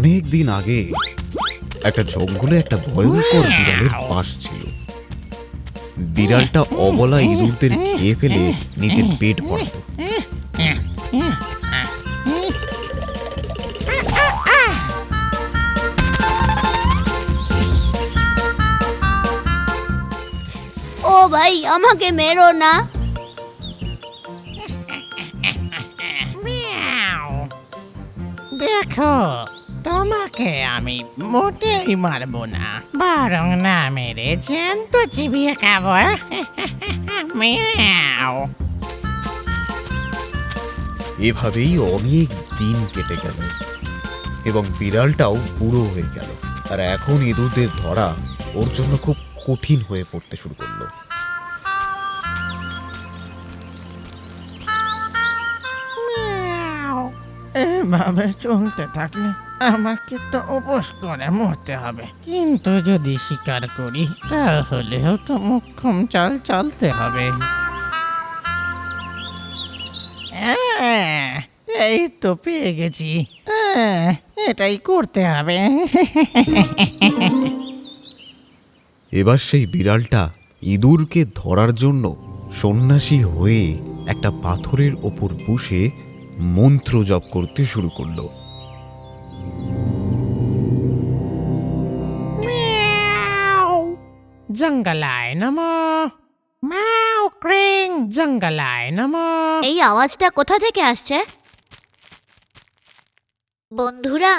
অনেক দিন আগে একটা জঙ্গলে একটা ভয়ঙ্কর বিড়ালের বাস ছিল। বিড়ালটা অবলা ইঁদুরদের খেয়ে ফেলে নিজের পেট ভরত। ও ভাই, আমাকে মেরো না। দেখো, তোমাকে আমি মোটেই মারবো না, বরং না মেরে জ্যান্ত চিবিয়ে খাবো। মিয়াও। এভাবেই অনেক দিন কেটে গেল এবং বিড়ালটাও বুড়ো হয়ে গেল। আর এখন ইঁদুরদের ধরা ওর জন্য খুব কঠিন হয়ে পড়তে শুরু করলো। মিয়াও। এভাবে চলতে থাকলে আমাকে তো উপোস করে মরতে হবে, কিন্তু যদি শিকার করি তাহলেও তো মোক্ষম চাল চলতে হবে। এই তো পেয়ে গেছি, এটাই করতে হবে। এবার সেই বিড়ালটা ইঁদুরকে ধরার জন্য সন্ন্যাসী হয়ে একটা পাথরের ওপর বসে মন্ত্র জপ করতে শুরু করলো। জঙ্গলায় নমো, ম্যাও ক্রিং, জঙ্গলায় নমো। এই আওয়াজটা কোথা থেকে আসছে? বন্ধুরা,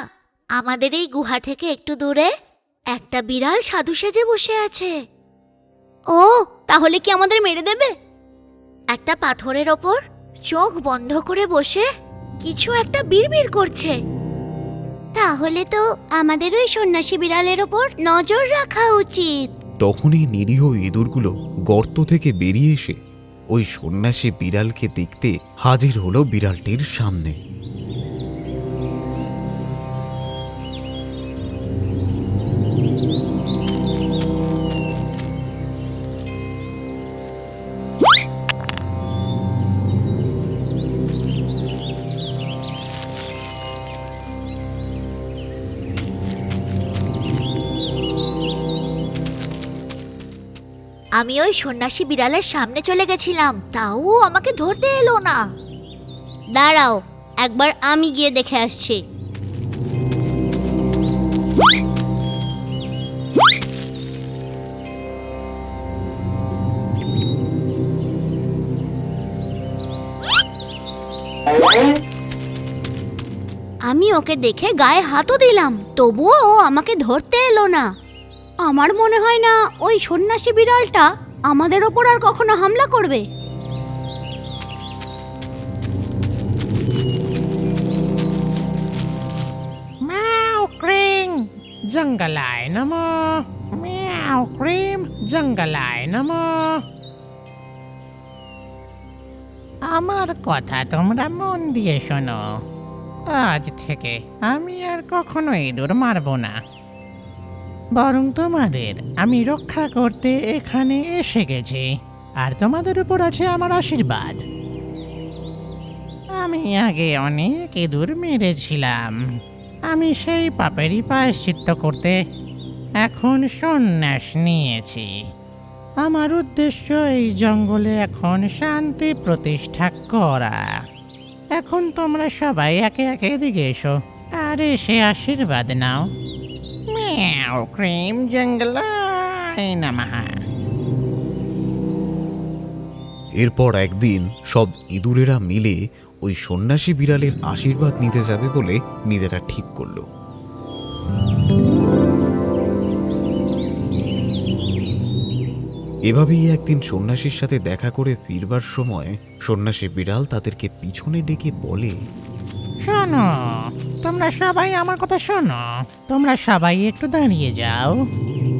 আমাদের এই গুহা থেকে একটু দূরে একটা বিড়াল সাধু সেজে বসে আছে। ও, তাহলে কি আমাদের মেরে দেবে? একটা পাথরের ওপর চোখ বন্ধ করে বসে কিছু একটা বিড়বিড় করছে। তাহলে তো আমাদের ওই সন্ন্যাসী বিড়ালের ওপর নজর রাখা উচিত। তখনই নিরীহ ইঁদুরগুলো গর্ত থেকে বেরিয়ে এসে ওই সন্ন্যাসী বিড়ালকে দেখতে হাজির হলো বিড়ালটির সামনে। আমি ওই সন্ন্যাসী বিড়ালের সামনে চলে গেছিলাম, তাও আমাকে ধরতে এলো না। দাঁড়াও, একবার আমি গিয়ে দেখে আসছি। আমি ওকে দেখে গায়ে হাতও দিলাম, তবুও ও আমাকে ধরতে এলো না। আমার মনে হয় না ওই সন্ন্যাসী বিড়ালটা আমাদের ওপর আর কখনো হামলা করবে। ম্যাও ক্রিং, জঙ্গলায় নমো, ম্যাও ক্রিম, জঙ্গলায় নমো। আমার কথা তোমরা মন দিয়ে শোনো। আজ থেকে আমি আর কখনো ইঁদুর মারবো না, বরং তোমাদের আমি রক্ষা করতে এখানে এসে গেছি। আর তোমাদের উপর আছে আমার আশীর্বাদ। আমি আগে অনেক ইঁদুর মেরেছিলাম, আমি সেই পাপেরই প্রায়শ্চিত্ত করতে এখন সন্ন্যাস নিয়েছি। আমার উদ্দেশ্য এই জঙ্গলে এখন শান্তি প্রতিষ্ঠা করা। এখন তোমরা সবাই একে একে এদিকে এসো আর এসে আশীর্বাদ নাও। ম্যাও ক্রিম, জঙ্গলায় নমঃ। এরপর একদিন সব ইঁদুরেরা মিলে ওই সন্ন্যাসী বিড়ালের আশীর্বাদ নিতে যাবে বলে নিজেরা ঠিক করলো। এভাবেই একদিন সন্ন্যাসীর সাথে দেখা করে ফিরবার সময় সন্ন্যাসী বিড়াল তাদেরকে পিছনে ডেকে বলে, শোনো, তোমরা সবাই আমার কথা শোনো। তোমরা সবাই একটু দাঁড়িয়ে যাও।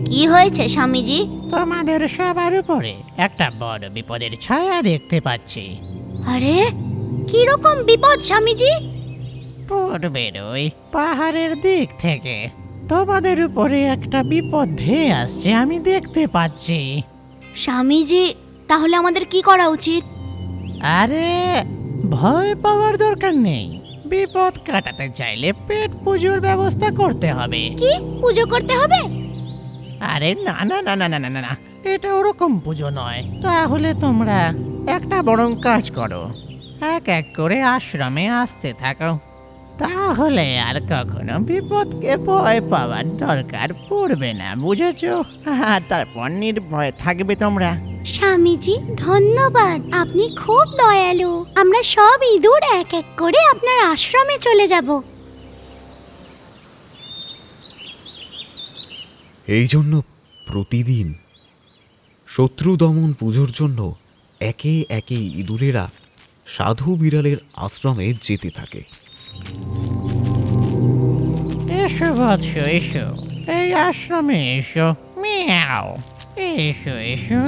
কি হয়েছে স্বামীজি? তোমাদের সবার উপরে একটা বড় বিপদের ছায়া দেখতে পাচ্ছি। আরে, কি রকম বিপদ স্বামীজি? পূর্বের ওই পাহাড়ের দিক থেকে তোমাদের উপরে একটা বিপদ ধেয়ে আসছে আমি দেখতে পাচ্ছি। স্বামীজি, তাহলে আমাদের কি করা উচিত? আরে, ভয় পাওয়ার দরকার নেই, বিপদ কাটাতে চাইলে পেট পুজোর ব্যবস্থা করতে হবে। কি পুজো করতে হবে? আরে না না না না না না না না, এটা ওরকম পুজো নয়। তাহলে তোমরা একটা বরং কাজ করো, এক এক করে আশ্রমে আসতে থাকো, তাহলে আর কখনো বিপদকে ভয় পাওয়ার দরকার পড়বে না, বুঝেছো? আর তারপর নির্ভয় থাকবে তোমরা। স্বামীজি ধন্যবাদ, আপনি খুব দয়ালু। আমরা সব ইঁদুর এক এক করে আপনার আশ্রমে চলে যাব। এই জন্য প্রতিদিন শত্রু দমন পুজোর জন্য একে একে ইঁদুরেরা সাধু বিড়ালের আশ্রমে যেতে থাকে। এসো বৎস, এসো, এই আশ্রমে এসো। মিয়াও, এসো এসো।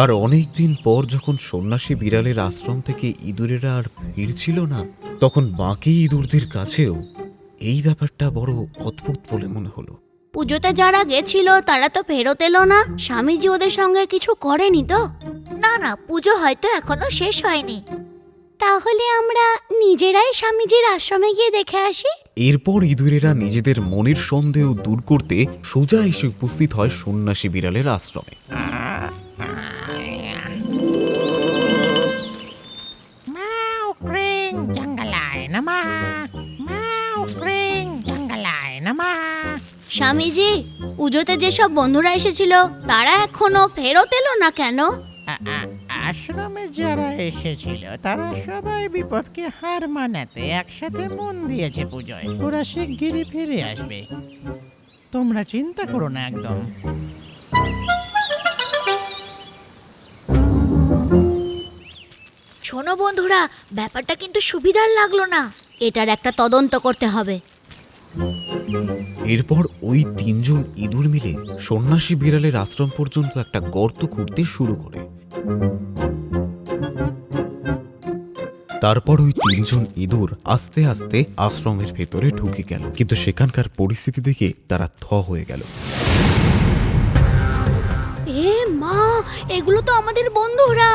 আর অনেক দিন পর যখন সন্ন্যাসী বিড়ালের আশ্রম থেকে ইঁদুরেরা আর ফিরছিল না, তখন বাকি ইঁদুরদের কাছেও এই ব্যাপারটা বড় অদ্ভুত বলে মনে হলো। পুজোতে যারা গেছিল তারা তো ফেরত এলো না। স্বামীজি ওদের সঙ্গে কিছু করেনি তো? না না, পুজো হয়তো এখনো শেষ হয়নি। তাহলে আমরা নিজেরাই স্বামীজির আশ্রমে গিয়ে দেখে আসি। এরপর ইঁদুরেরা নিজেদের মনের সন্দেহ দূর করতে সোজা এসে উপস্থিত হয় সন্ন্যাসী বিড়ালের আশ্রমে। মাও ক্রিং জঙ্গলায় নামা, মাও ক্রিং জঙ্গলায় নামা। স্বামীজি, পুজোতে যেসব বন্ধুরা এসেছিল তারা এখনো ফেরত এলো না কেন? আশ্রমে যারা এসেছিল তারা সবাই বিপদকে হার মানাতে একসাথে মন দিয়েছে পুজোয়। ওরা শিগগিরই ফিরে আসবে, তোমরা চিন্তা করো না একদম। শোনো বন্ধুরা, ব্যাপারটা কিন্তু সুবিধার লাগলো না। এটার একটা তদন্ত করতে হবে। এরপর ওই তিনজন ইঁদুর মিলে সন্ন্যাসী বিড়ালের আশ্রম পর্যন্ত একটা গর্ত খুঁড়তে শুরু করে। তারপর ওই তিনজন ইঁদুর আস্তে আস্তে আশ্রমের ভেতরে ঢুকে গেল, কিন্তু সেখানকার পরিস্থিতি দেখে তারা থ হয়ে গেল। এ মা, এগুলো তো আমাদের বন্ধুরা।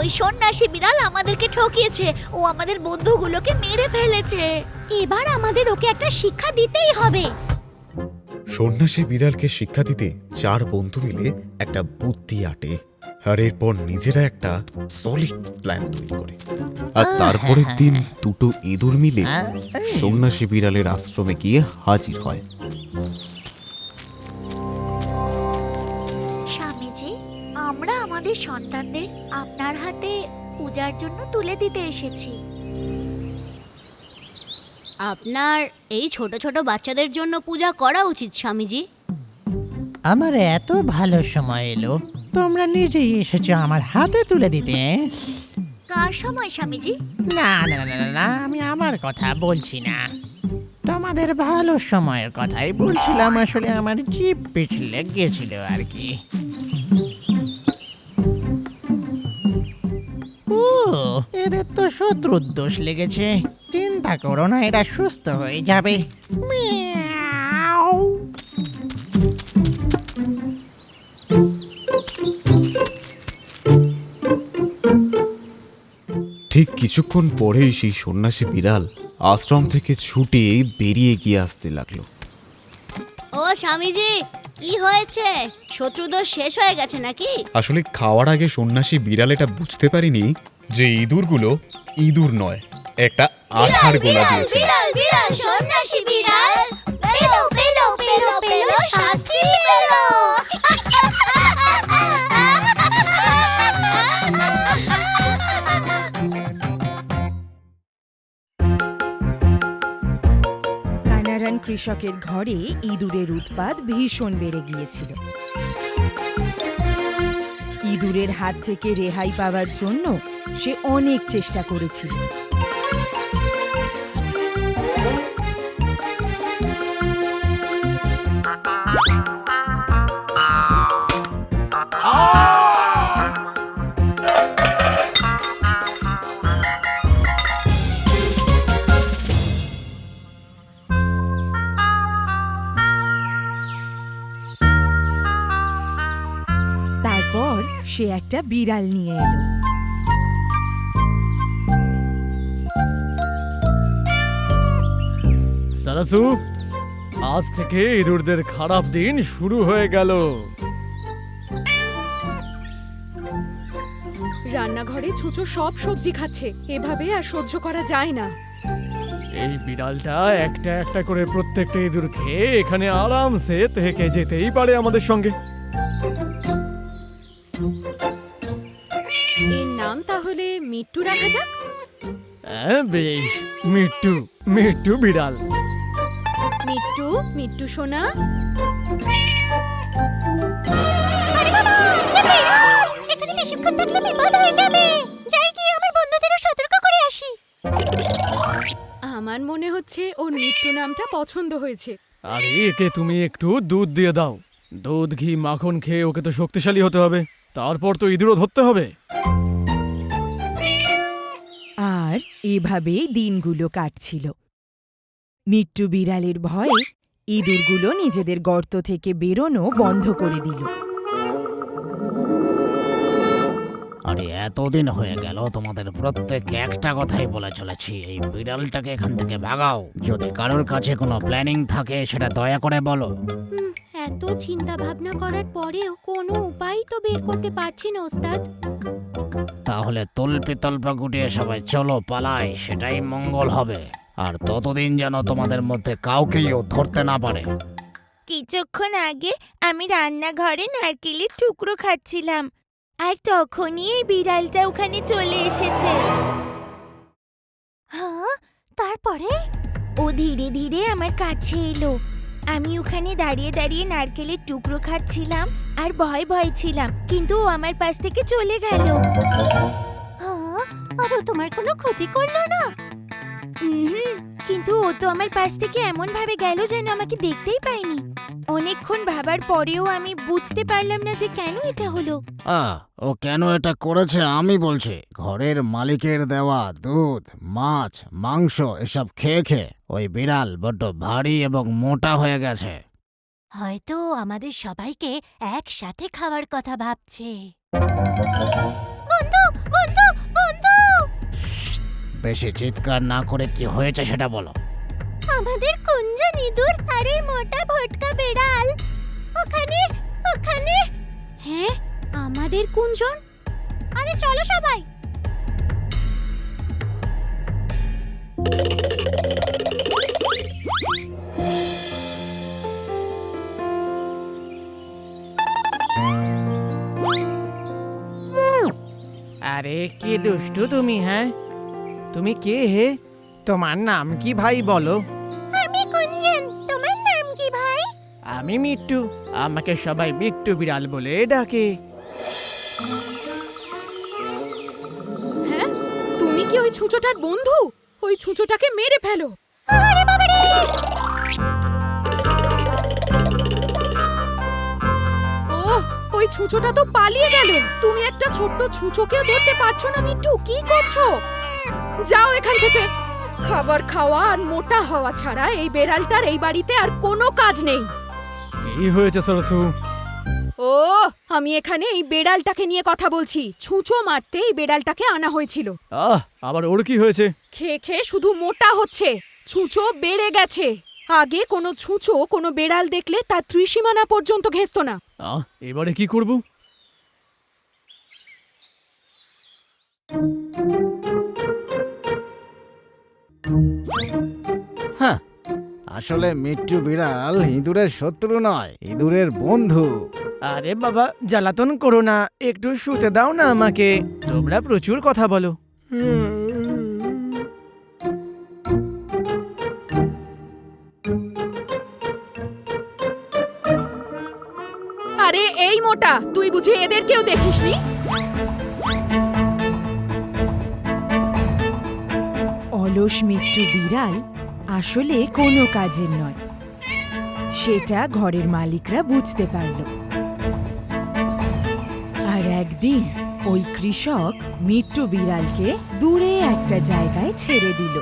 ওই সন্ন্যাসী বিড়াল আমাদেরকে ঠকিয়েছে, ও আমাদের বন্ধুগুলোকে মেরে ফেলেছে। এবার আমাদের ওকে একটা শিক্ষা দিতেই হবে। সন্ন্যাসী বিড়ালকে শিক্ষা দিতে চার বন্ধু মিলে একটা বুদ্ধি আটে, আর এরপর নিজেরা একটা সলিড প্ল্যান তৈরি করে। আর তারপরের দিন দুটো ইঁদুর মিলে সন্ন্যাসী বিড়ালের আশ্রমে গিয়ে হাজির হয়। স্বামীজি, আমরা আমাদের সন্তানদের আপনার হাতে পূজার জন্য তুলে দিতে এসেছি। আপনার এই ছোট ছোট বাচ্চাদের জন্য পূজা করা উচিত স্বামীজি। আমার এত ভালো সময় এলো, তোমরা নিজেই এসেছো আমার হাতে তুলে দিতে। কার সময় স্বামীজি? না না না না না, আমি আমার কথা বলছি না, তোমাদের ভালো সময়ের কথাই বলছিলাম। আসলে আমার জিভ পিছলে গেছিল আর কি। ও, এদের তো শত্রুর দোষ লেগেছে। চিন্তা করো না, এরা সুস্থ হয়ে যাবে। মিয়াও। ঠিক কিছুক্ষণ পরেই সেই সন্ন্যাসী বিড়াল আশ্রম থেকে ছুটে বেরিয়ে গিয়ে আসতে লাগলো। ও স্বামীজি, কি হয়েছে? শত্রুদোষ শেষ হয়ে গেছে নাকি? আসলে খাওয়ার আগে সন্ন্যাসী বিড়াল এটা বুঝতে পারিনি যে ইঁদুরগুলো ইঁদুর নয়, একটা আঠার গোলা দিয়েছে। বিড়াল বিড়াল সন্ন্যাসী বিড়াল পেলো পেলো পেলো পেলো শাস্তি পেলো। কানারান কৃষকের ঘরে ইঁদুরের উৎপাত ভীষণ বেড়ে গিয়েছিল। ইঁদুরের হাত থেকে রেহাই পাওয়ার জন্য সে অনেক চেষ্টা করেছিল। তারপর সে একটা বিড়াল নিয়ে এলো। সারাসু, আজ থেকে ইঁদুরদের খারাপ দিন শুরু হয়ে গেল। রান্নাঘরে ছুঁচো সব সবজি খাচ্ছে, এভাবে আর সহ্য করা যায় না। এই বিড়ালটা একটা একটা করে প্রত্যেকটা ইঁদুর খেয়ে এখানে আরামসে থেকে যেতেই পারে আমাদের সঙ্গে। এর নাম তাহলে মিট্টু রাখা যাক। হ্যাঁ বেশ, মিট্টু, মিট্টু বিড়াল। মিট্টু, মিট্টু সোনা। এখানে বেশিক্ষণ থাকলে বিপদ হয়ে যাবে। যাই গিয়ে আমার বন্ধুদেরও সতর্ক করে আসি। আমার মনে হচ্ছে ওর মিট্টু নামটা পছন্দ হয়েছে। আরে একে তুমি একটু দুধ দিয়ে দাও। দুধ, ঘি, মাখন খেয়ে ওকে তো শক্তিশালী হতে হবে, তারপর তো ইঁদুরও ধরতে হবে। আর এভাবেই দিনগুলো কাটছিল। মিট্টু বিড়ালের ভয়ে ইঁদুরগুলো নিজেদের গর্ত থেকে বেরোনো বন্ধ করে দিল। আরে এতদিন হয়ে গেল তোমাদের প্রত্যেককে একটা কথাই বলে চলেছি, এই বিড়ালটাকে এখান থেকে ভাগাও। যদি কারোর কাছে কোনো প্ল্যানিং থাকে সেটা দয়া করে বলো। এত চিন্তা ভাবনা করার পরেও কোনো উপায় তো বের করতে পারছি না ওস্তাদ। তাহলে তল্পি তল্পা গুটিয়ে সবাই চলো পালাই, সেটাই মঙ্গল হবে। আর ততদিন যেন তোমাদের মধ্যে কাউকেও ধরতে না পারে। কিছুক্ষণ আগে আমি রান্নাঘরে নারকেলের টুকরো খাচ্ছিলাম, আর তখনই এই বিড়ালটা ওখানে চলে এসেছে। হ্যাঁ, তারপরে? ও ধীরে ধীরে আমার কাছে এলো। আমি ওখানে দাঁড়িয়ে দাঁড়িয়ে নারকেলের টুকরো খাচ্ছিলাম আর ভয় ভয় ছিলাম, কিন্তু ও আমার পাশ থেকে চলে গেল। হ্যাঁ, আর ও তোমার কোনো ক্ষতি করলো না? কিন্তু ও তো আমার পাশ থেকে এমন ভাবে গেল যেন আমাকে দেখতেই পাইনি। অনেকক্ষণ ভাবার পরেও আমি বুঝতে পারলাম না যে কেন এটা হলো। ও কেন এটা করেছে আমি বলছি। ঘরের মালিকের দেওয়া দুধ, মাছ, মাংস এসব খেয়ে খেয়ে ওই বিড়াল বড্ড ভারী এবং মোটা হয়ে গেছে। হয়তো আমাদের সবাইকে একসাথে খাওয়ার কথা ভাবছে। বন্ধু, বন্ধু, বন্ধু! বেশি চিৎকার না করে কি হয়েছে সেটা বলো। আমাদের কুঞ্জন ইঁদুর আর এই মোটা ভটকা বেড়াল ওখানে ওখানে। হ্যাঁ, আমাদের কুঞ্জন? আরে চলো সবাই। আরে কি দুষ্টু তুমি, হ্যাঁ? তুমি কে হে? তোমার নাম কি ভাই বলো? আমি কুঞ্জন, তোমার নাম কি ভাই? আমি মিট্টু, আমাকে সবাই মিট্টু বিড়াল বলে ডাকে। হ্যাঁ, তুমি কি ওই ছুঁচোটার বন্ধু? ওই ছুঁচোটাকে মেরে ফেলো। আরে বাবারে! ওই ছুঁচোটা তো পালিয়ে গেল। তুমি একটা ছোট্ট ছুঁচোকেও ধরতে পারছো না মিট্টু, কি করছো? যাও এখান থেকে। খাবার খাওয়া আর মোটা হওয়া ছাড়া এই বেড়ালটার এই বাড়িতে আর কোনো কাজ নেই। কি হয়েছে সরসু? ও, আমি এখানে এই বেড়ালটাকে নিয়ে কথা বলছি। ছুঁচো মারতে এই বেড়ালটাকে আনা হয়েছিল। আবার ওর কি হয়েছে? খেয়ে খেয়ে শুধু মোটা হচ্ছে, ছুঁচো বেড়ে গেছে। আগে কোনো ছুঁচো কোনো বেড়াল দেখলে তার ত্রিসীমানা পর্যন্ত ঘেঁষতো না। এবারে কি করব? হ্যাঁ, আসলে মিট্টু বিড়াল ইঁদুরের শত্রু নয়, ইঁদুরের বন্ধু। আরে বাবা, জ্বালাতন করো না, একটু শুতে দাও না আমাকে। তোমরা প্রচুর কথা বলো। আরে এই মোটা, তুই বুঝি এদেরকেও দেখিসনি? অলস মিট্টু বিড়াল আসলে কোনো কাজের নয়, সেটা ঘরের মালিকরা বুঝতে পারল। আর একদিন ওই কৃষক মিট্টু বিড়ালকে দূরে একটা জায়গায় ছেড়ে দিল।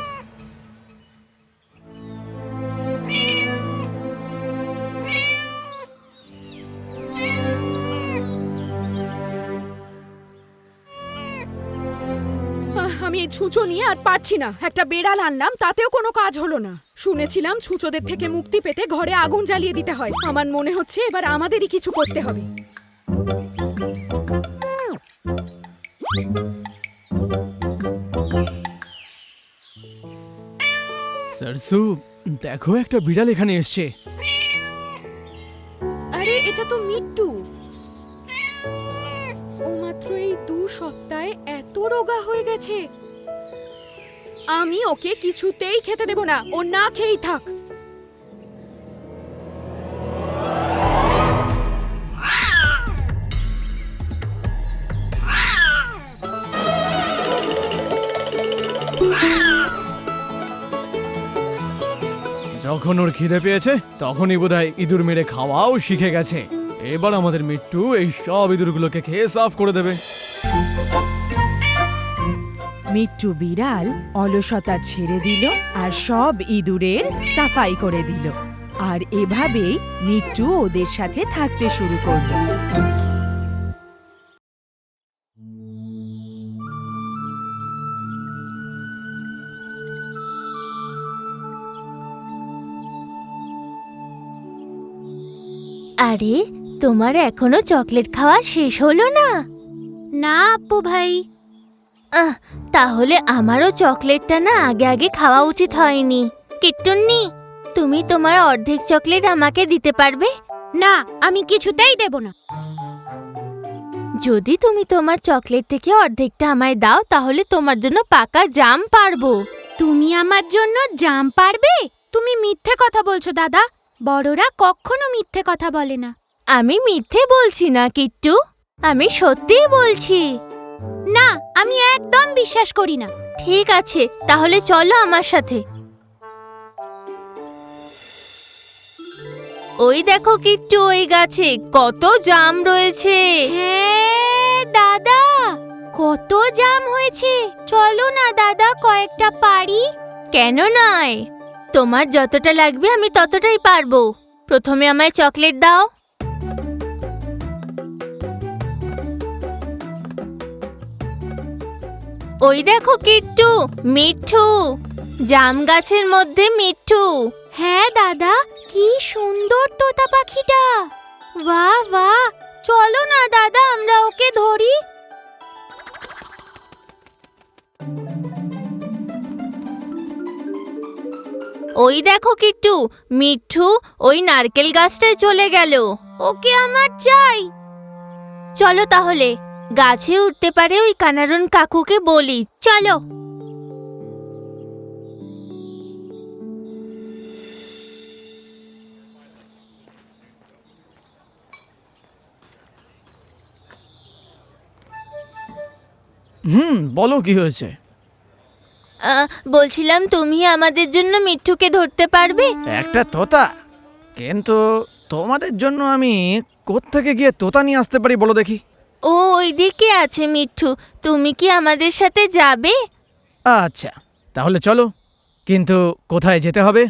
আমি এই ছুঁচো নিয়ে আর পারছি না। একটা বেড়াল আনলাম, তাতেও কোনো কাজ হলো না। শুনেছিলাম ছুঁচোদের থেকে মুক্তি পেতে ঘরে আগুন জ্বালিয়ে দিতে হয়। আমার মনে হচ্ছে এবার আমাদেরই কিছু করতে হবে। সরসু, দেখো একটা বিড়াল এখানে এসছে। আরে এটা তো মিট্টু। ও মাত্র এই 2 সপ্তাহে এত রোগা হয়ে গেছে। আমি ওকে কিছুতেই খেতে দেব না, ও না খেয়েই থাক। যখন ওর খিদে পেয়েছে তখনই বোধহয় ইঁদুর মেরে খাওয়াও শিখে গেছে। এবার আমাদের মিট্টু এই সব ইঁদুরগুলোকে খেয়ে সাফ করে দেবে। মিট্টু বিড়াল অলসতা ছেড়ে দিল আর সব ইঁদুরের সাফাই করে দিল। আর এভাবেই মিট্টু ওদের সাথে থাকতে শুরু করলো। আরে তোমার এখনো চকলেট খাওয়া শেষ হলো না? না আপ্পু ভাই। তাহলে আমারও চকলেটটা না আগে আগে খাওয়া উচিত হয়নি। কিট্টুন্নি, তুমি তোমার অর্ধেক চকলেট আমাকে দিতে পারবে? না, আমি কিছুতেই দেব না। যদি তুমি তোমার চকলেট থেকে অর্ধেকটা আমায় দাও তাহলে তোমার জন্য পাকা জাম পারবো। তুমি আমার জন্য জাম পারবে? তুমি মিথ্যে কথা বলছো দাদা। বড়রা কখনো মিথ্যে কথা বলে না। আমি মিথ্যে বলছি না কিট্টু, আমি সত্যিই বলছি। না, আমি একদম বিশ্বাস করি না। ঠিক আছে, তাহলে চলো আমার সাথে। ওই দেখো কিট্টু, ওই গাছে কত জাম রয়েছে। হ্যাঁ দাদা, কত জাম হয়েছে। চলো না দাদা, কয়েকটা পারি। কেন নয়, তোমার যতটা লাগবে আমি ততটাই পারবো। প্রথমে আমায় চকলেট দাও। ওই দেখো কিট্টু, মিঠু, জাম গাছের মধ্যে মিঠু। হ্যাঁ দাদা, কি সুন্দর তোতা পাখিটা। বাহ বাহ, চলো না দাদা আমরা ওকে ধরি। ওই দেখো কিট্টু, মিঠু ওই নারকেল গাছটায় চলে গেল। ওকে আমার চাই। চলো তাহলে, গাছে উঠতে পারে ওই কানারুন কাকুকে বলি। চলো। বলো কি হয়েছে? বলছিলাম তুমি আমাদের জন্য মিঠুকে ধরতে পারবে? একটা তোতা? কিন্তু তোমাদের জন্য আমি কোত্থেকে গিয়ে তোতা নিয়ে আসতে পারি বলো দেখি? ও ওইদিকে আছে মিঠু, তুমি কি আমাদের সাথে যাবে? আচ্ছা, তাহলে চলো। কিন্তু কোথায় যেতে হবে?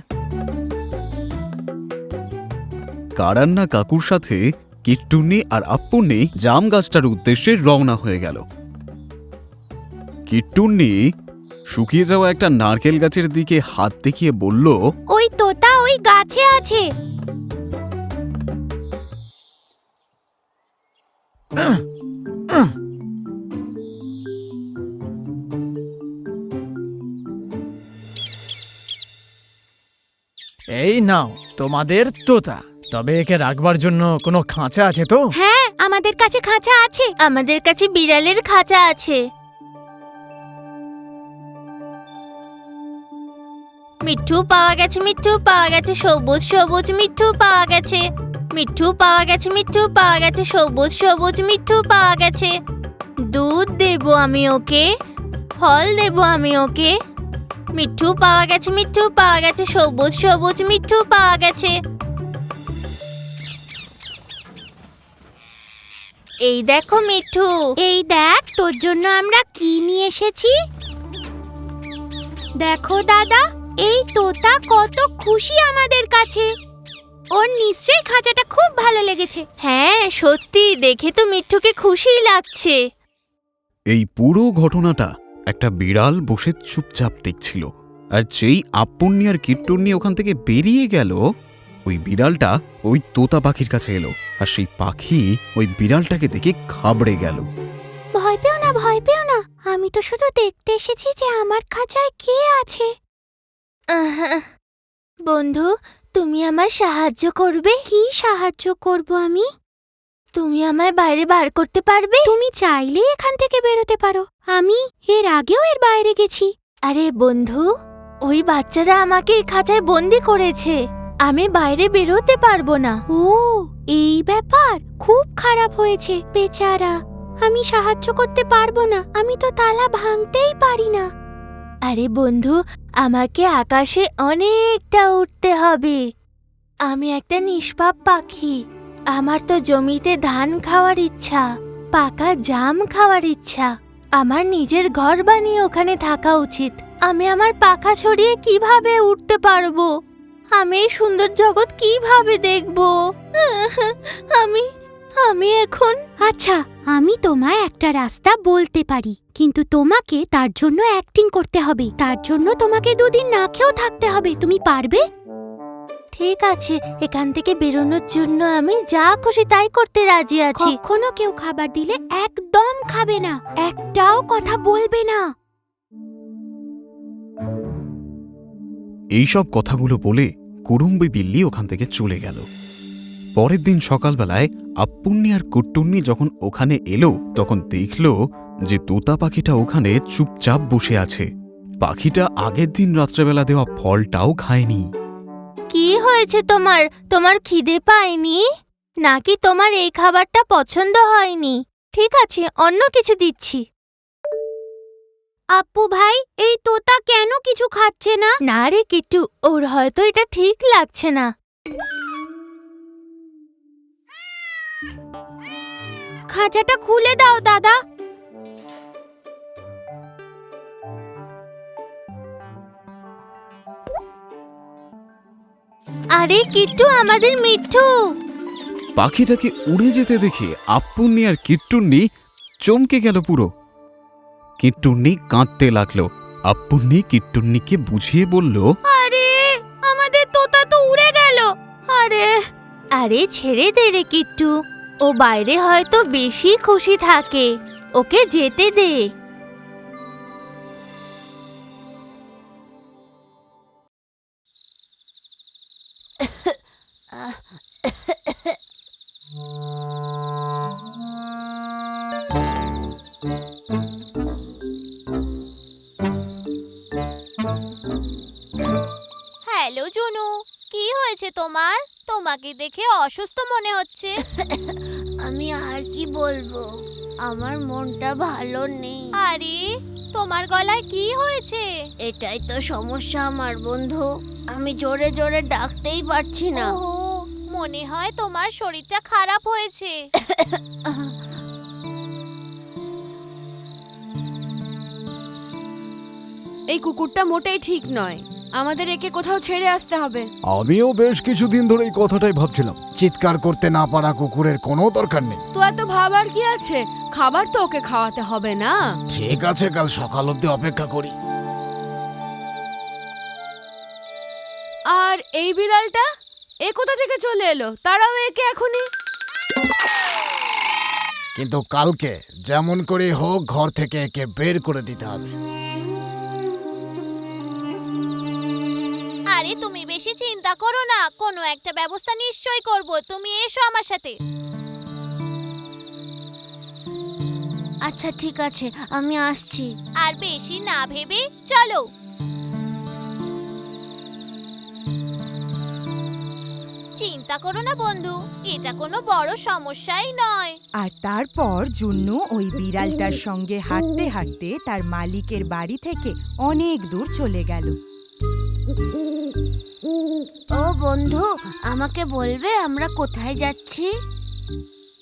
কারান্না কাকুর সাথে কিট্টুন্নি আর আপ্পুন্নি জাম গাছটার উদ্দেশ্যে রওনা হয়ে গেল। কিট্টুন্নি শুকিয়ে যাওয়া একটা নারকেল গাছের দিকে হাত দেখিয়ে বলল, ওই তোতা ওই গাছে আছে। এই নাও তোমাদের তোতা। তবে একে রাখবার জন্য কোনো খাঁচা আছে তো? হ্যাঁ, আমাদের কাছে খাঁচা আছে। আমাদের কাছে বিড়ালের খাঁচা আছে। মিঠু পাওয়া গেছে, মিঠু পাওয়া গেছে, সবুজ সবুজ মিঠু পাওয়া গেছে। মিঠু পাওয়া গেছে, মিঠু পাওয়া গেছে, সবুজ সবুজ মিঠু পাওয়া গেছে। দুধ দেব আমি ওকে, ফল দেব আমি ওকে। মিঠু পাওয়া গেছে, মিঠু পাওয়া গেছে, সবুজ সবুজ মিঠু পাওয়া গেছে। এই দেখো মিঠু, এই দেখ তোর জন্য আমরা কি নিয়ে এসেছি। দেখো দাদা, এই তোতা কত খুশি আমাদের কাছে। ওর নিশ্চয়ই খাঁচাটা খুব ভালো লেগেছে। হ্যাঁ সত্যি, দেখে তো মিঠুকে খুশি লাগছে। এই পুরো ঘটনাটা একটা বিড়াল বসে চুপচাপ দেখছিল। আর যেই আপ্পন্নি আর কিট্টুন্নি ওখান থেকে বেরিয়ে গেল, ওই বিড়ালটা ওই তোতা পাখির কাছে এলো। আর সেই পাখি ওই বিড়ালটাকে দেখে ঘাবড়ে গেল। ভয় পেও না, ভয় পেও না, আমি তো শুধু দেখতে এসেছি যে আমার খাঁচায় কে আছে। বন্ধু, তুমি আমার সাহায্য করবে? কি সাহায্য করব আমি? তুমি আমায় বাইরে বার করতে পারবে? তুমি চাইলেই এখান থেকে বেরোতে পারো, আমি এর আগেও এর বাইরে গেছি। আরে বন্ধু, ওই বাচ্চারা আমাকে এই খাঁচায় বন্দি করেছে, আমি বাইরে বেরোতে পারবো না। ও, এই ব্যাপার, খুব খারাপ হয়েছে বেচারা। আমি সাহায্য করতে পারবো না, আমি তো তালা ভাঙতেই পারি না। আরে বন্ধু, আমাকে আকাশে অনেকটা উঠতে হবে। আমি একটা নিষ্পাপ পাখি, আমার তো জমিতে ধান খাওয়ার ইচ্ছা, পাকা জাম খাওয়ার ইচ্ছা। আমার নিজের ঘর বানিয়ে ওখানে থাকা উচিত। আমি আমার পাখা ছড়িয়ে কিভাবে উঠতে পারবো? আমি এই সুন্দর জগৎ কিভাবে দেখবো? আমি এখন আচ্ছা, আমি তোমায় একটা রাস্তা বলতে পারি, কিন্তু তোমাকে তার জন্য অ্যাক্টিং করতে হবে। তার জন্য তোমাকে 2 দিন না খেয়েও থাকতে হবে। তুমি পারবে? ঠিক আছে, এখান থেকে বেরোনোর জন্য আমি যা খুশি তাই করতে রাজি আছি। কখনো কেউ খাবার দিলে একদম খাবে না, একটাও কথা বলবে না। এইসব কথাগুলো বলে কুড়ুম্বি বিল্লি ওখান থেকে চলে গেল। পরের দিন সকালবেলায় আপ্পুন্নি আর কুট্টুন্নি যখন ওখানে এলো, তখন দেখল যে তোতা পাখিটা ওখানে চুপচাপ বসে আছে। পাখিটা আগের দিন রাত্রেবেলা দেওয়া ফলটাও খায়নি। কি হয়েছে তোমার? তোমার খিদে পায়নি নাকি তোমার এই খাবারটা পছন্দ হয়নি? ঠিক আছে, অন্য কিছু দিচ্ছি। আপ্পু ভাই, এই তোতা কেন কিছু খাচ্ছে না? না রে কিট্টু, ওর হয়তো এটা ঠিক লাগছে না। খাঁচাটা খুলে দাও দাদা। আরে কিট্টু, আমাদের মিঠু। পাখিটাকে উড়ে যেতে দেখে আপ্পুন্নি আর কিট্টুন্নি চমকে গেল পুরো। কিট্টুন্নি কাঁদতে লাগলো। আপ্পুন্নি কিট্টুন্নিকে বুঝিয়ে বলল, আরে আমাদের তোতা তো উড়ে গেল। আরে ছেড়ে দে রে কিট্টু, ও বাইরে হয়তো বেশি খুশি থাকে, ওকে যেতে দে। হ্যালো জুনু, কি হয়েছে তোমার? তোমাকে দেখে অসুস্থ মনে হচ্ছে। আমি আর কি বলবো, আমার মনটা ভালো নেই। আরে, তোমার গলায় কি হয়েছে? এটাই তো সমস্যা আমার বন্ধু, আমি জোরে জোরে ডাকতেই পারছি না। মনে হয় তোমার শরীরটা খারাপ হয়েছে। এই কুকুরটা মোটেই ঠিক নয়, আমাদের একে কোথাও ছেড়ে আসতে হবে। আমিও বেশ কিছুদিন ধরে এই কথাটাই ভাবছিলাম। চিৎকার করতে না পারা কুকুরের কোনো দরকার নেই। তো এত ভাবার কি আছে? খাবার তো ওকে খাওয়াতে হবে না? ঠিক আছে, কাল সকাল অবধি অপেক্ষা করি। আর এই বিড়ালটা এ কোথা থেকে চলে এলো? তারাও একে এখনই। কিন্তু কালকে যেমন করে হোক ঘর থেকে একে বের করে দিতে হবে। আরে তুমি বেশি চিন্তা করো না, কোনো একটা ব্যবস্থা নিশ্চয়ই করব। তুমি এসো আমার সাথে। আচ্ছা ঠিক আছে, আমি আসছি। আর বেশি না ভেবে চলো। চিন্তা করো না বন্ধু, এটা কোনো বড় সমস্যাই নয়। আর তারপর জুন্নু ওই বিড়ালটার সঙ্গে হাঁটতে হাঁটতে তার মালিকের বাড়ি থেকে অনেক দূর চলে গেল। ও বন্ধু, আমাকে বলবে আমরা কোথায় যাচ্ছি?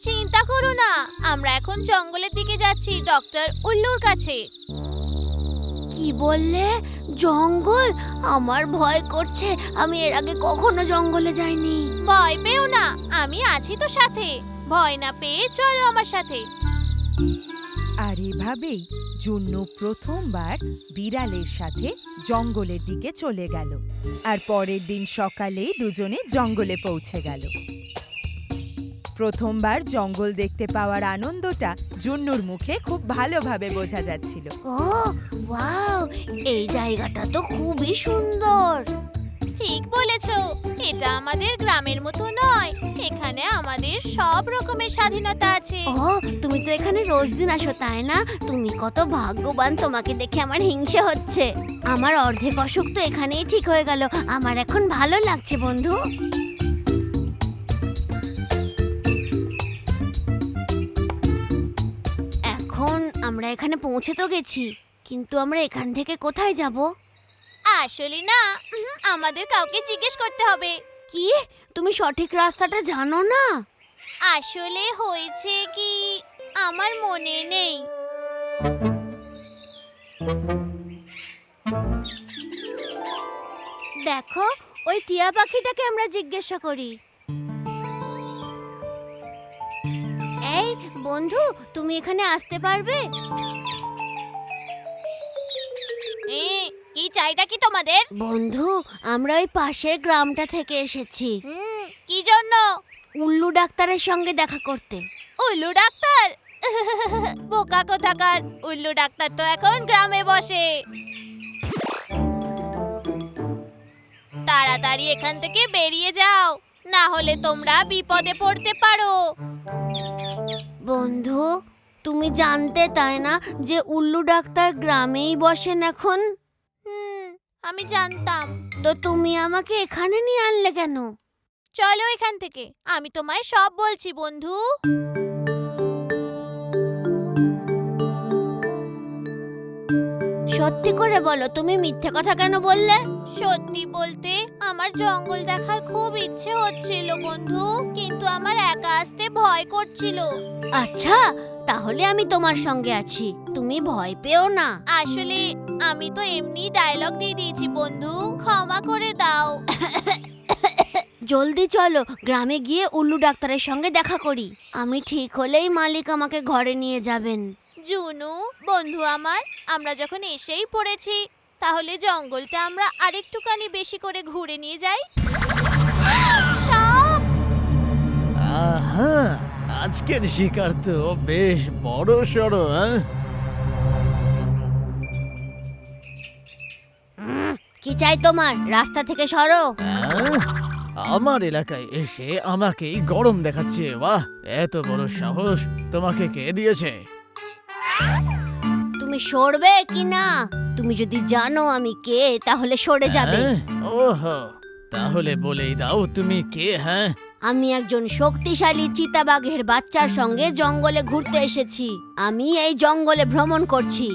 চিন্তা করো না, আমরা এখন জঙ্গলের দিকে যাচ্ছি, ডক্টর উল্লুর কাছে। কি বললে? জঙ্গল? আমার ভয় করছে, আমি এর আগে কখনো জঙ্গলে যাইনি। ভয় পেও না, আমি আছি তো সাথে। ভয় না পেয়ে চলো আমার সাথে। আর এভাবেই জুন্নু প্রথমবার বিড়ালের সাথে জঙ্গলের দিকে চলে গেল। আর পরের দিন সকালেই দুজনে জঙ্গলে পৌঁছে গেল। প্রথমবার জঙ্গল দেখতে পাওয়ার আনন্দটা জুন্নুর মুখে খুব ভালোভাবে বোঝা যাচ্ছিল। ও ওয়াও, এই জায়গাটা তো খুবই সুন্দর। ঠিক বলেছো, এটা আমাদের গ্রামের মতো নয়। এখানে আমাদের সব রকমের স্বাধীনতা আছে। ও, তুমি তো এখানে রোজ দিন আসো, তাই না? তুমি কত ভাগ্যবান, তোমাকে দেখে আমার হিংসে হচ্ছে। আমার অর্ধেক অসুখ তো এখানেই ঠিক হয়ে গেল। আমার এখন ভালো লাগছে বন্ধু। এখন আমরা এখানে পৌঁছে তো গেছি, কিন্তু আমরা এখান থেকে কোথায় যাব? আসলে না, আমাদের কাউকে জিজ্ঞেস করতে হবে। কি, তুমি সঠিক রাস্তাটা জানো না? আসলে হয়েছে কি, আমার মনে নেই। দেখো, ওই টিয়া পাখিটাকে আমরা জিজ্ঞাসা করি। এই বন্ধু, তুমি এখানে আসতে পারবে? কি চাইটা কি তোমাদের? বন্ধু, আমরা ওই পাশের গ্রামটা থেকে এসেছি কি জন্য? উল্লু ডাক্তারের সঙ্গে দেখা করতে। উল্লু ডাক্তার? বোকা কোথাকার, উল্লু ডাক্তার তো এখন গ্রামে বসে। তাড়াতাড়ি এখান থেকে বেরিয়ে যাও, না হলে তোমরা বিপদে পড়তে পারো। বন্ধু, তুমি জানতে তাই না যে উল্লু ডাক্তার গ্রামেই বসেন এখন? আমি জানতাম। তো তুমি আমাকে এখানে নিয়ে আনলে কেন? চলো এখান থেকে, আমি তোমায় সব বলছি বন্ধু। সত্যি করে বলো, তুমি মিথ্যে কথা কেন বললে? সত্যি বলতে আমার জঙ্গল দেখার খুব ইচ্ছে হচ্ছিল বন্ধু, কিন্তু আমার একা আসতে ভয় করছিল। আচ্ছা, তাহলে আমি তোমার সঙ্গে আছি, তুমি ভয় পেও না। আসলে আমি তো এমনি ডায়লগ দিয়ে দিয়েছি বন্ধু, ক্ষমা করে দাও। জলদি চলো, গ্রামে গিয়ে উল্লু ডাক্তারের সঙ্গে দেখা করি। আমি ঠিক হলেই মালিক আমাকে ঘরে নিয়ে যাবেন। জুনু বন্ধু আমার, আমরা যখন এসেই পড়েছি, তাহলে জঙ্গলটা আমরা আরেকটুখানি বেশি করে ঘুরে নিয়ে যাই। সাপ! আহা, আজকের শিকার তো বেশ বড় সড়ো। কি চাই তোমার? রাস্তা থেকে সরো। আমার এলাকায় এসে আমাকেই গরম দেখাচ্ছে। বাহ, এত বড় সাহস তোমাকে কে দিয়েছে? তুমি সরবে কি না? তুমি যদি জানো আমি কে, তাহলে সরে যাবে। ওহো, তাহলে বলেই দাও তুমি কে? হ্যাঁ, আমি একজন শক্তিশালী চিতাবাঘের বাচ্চার সঙ্গে জঙ্গলে ঘুরতে এসেছি। আমি এই জঙ্গলে ভ্রমণ করছি।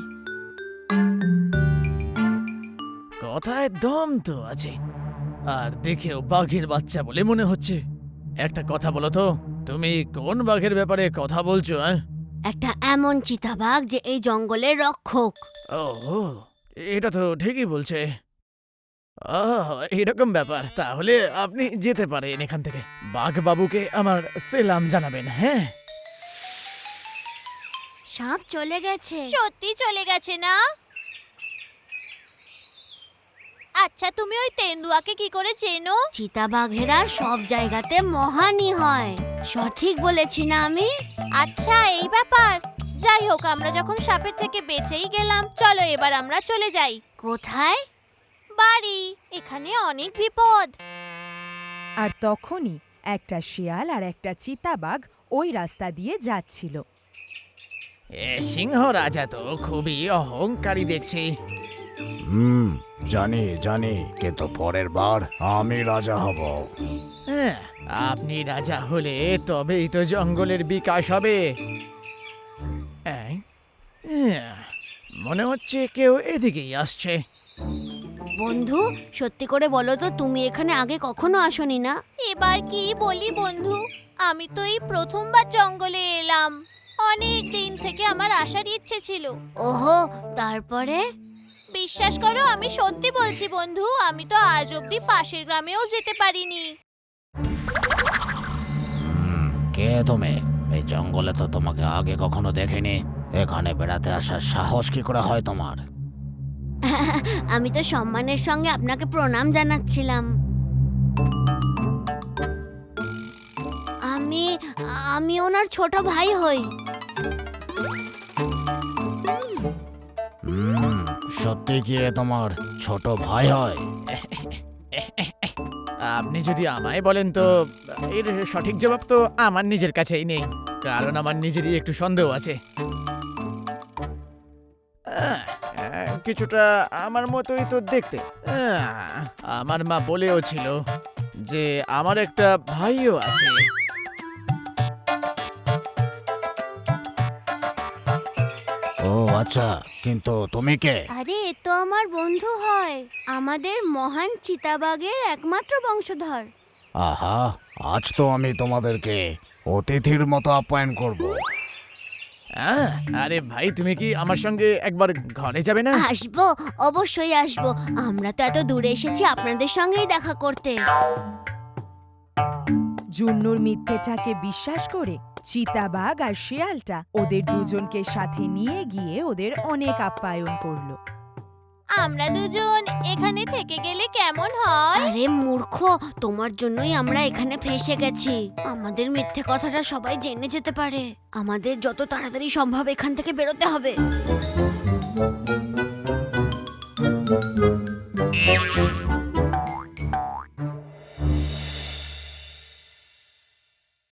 কথায় দম তো আছে, আর দেখেও বাঘের বাচ্চা বলে মনে হচ্ছে। একটা কথা বলো তো, তুমি কোন বাঘের ব্যাপারে কথা বলছো? একটা এমন চিতাবাঘ যে এই জঙ্গলের রক্ষক। ও, এটা তো ঠিকই বলছে। এরকম ব্যাপার, তাহলে আপনি যেতে পারেন এখান থেকে। বাঘ বাবুকে আমার সেলাম জানাবেন। হ্যাঁ, সাপ চলে গেছে। সত্যি চলে গেছে না? আচ্ছা, তুমি ওই তেন্দুয়াকে কি করে চেনো? চিতাবাঘেরা সব জায়গাতে মহানই হয়। সঠিক বলেছি না আমি? আচ্ছা, এই ব্যাপার। যাই হোক, আমরা যখন সাপের থেকে বেঁচেই গেলাম, চলো এবার আমরা চলে যাই। কোথায়? বাড়ি। এখানে অনেক বিপদ। আর তখনই একটা শিয়াল আর একটা চিতাবাঘ ওই রাস্তা দিয়ে যাচ্ছিল। সিংহ রাজা তো খুবই অহংকারী দেখছি। জানি জানি, কিন্তু পরের বার আমি রাজা হব। হ্যাঁ, আপনি রাজা হলে তবেই তো জঙ্গলের বিকাশ হবে। মনে হচ্ছে কেউ এদিকেই আসছে। বন্ধু, সত্যি করে বলো তো, তুমি এখানে আগে কখনো আসোনি না? এবার কি বলি বন্ধু, আমি তো এই প্রথমবার জঙ্গলে এলাম। অনেক দিন থেকে আমার আসার ইচ্ছে ছিল। ওহো, তারপরে? বিশ্বাস করো, আমি সত্যি বলছি বন্ধু, আমি তো আজ অব্দি পাশের গ্রামেও যেতে পারিনি। কে তুমি? এই জঙ্গলে তো তোমাকে আগে কখনো দেখিনি। এখানে বেড়াতে আসার সাহস কি করে হয় তোমার? আমি তো সম্মানের সঙ্গে আপনাকে প্রণাম জানাচ্ছিলাম। আমি আমি ওনার ছোট ভাই হই। সত্যি কি এ তোমার ছোট ভাই হয়? আপনি যদি আমায় বলেন তো এর সঠিক জবাব তো আমার নিজের কাছেই নেই, কারণ আমার নিজেরই একটু সন্দেহ আছে। কিছুটা আমার মতোই তো দেখতে। আমার মা বলেও ছিল যে আমার একটা ভাইও আছে। ও আচ্ছা, কিন্তু তুমি কে? আরে এ তো আমার বন্ধু হয়, আমাদের মহান চিতাবাঘের একমাত্র বংশধর। আহা, আজ তো আমি তোমাদেরকে অতিথির মতো আপ্যায়ন করব। আরে ভাই, তুমি কি আমার সঙ্গে একবার ঘরে যাবে না? আসবো, অবশ্যই আসবো। আমরা তো এত দূরে এসেছি আপনাদের সঙ্গেই দেখা করতে। জুন্নুর মিথ্যেটাকে বিশ্বাস করে চিতাবাঘ আর শিয়ালটা ওদের দুজনকে সাথে নিয়ে গিয়ে ওদের অনেক আপ্যায়ন করলো। আমরা দুজন এখানে থেকে গেলে কেমন হয়? আরে মূর্খ, তোমার জন্যই আমরা এখানে ফেঁসে গেছি। আমাদের মিথ্যে কথাটা সবাই জেনে যেতে পারে। আমাদের যত তাড়াতাড়ি সম্ভব এখান থেকে বেরোতে হবে।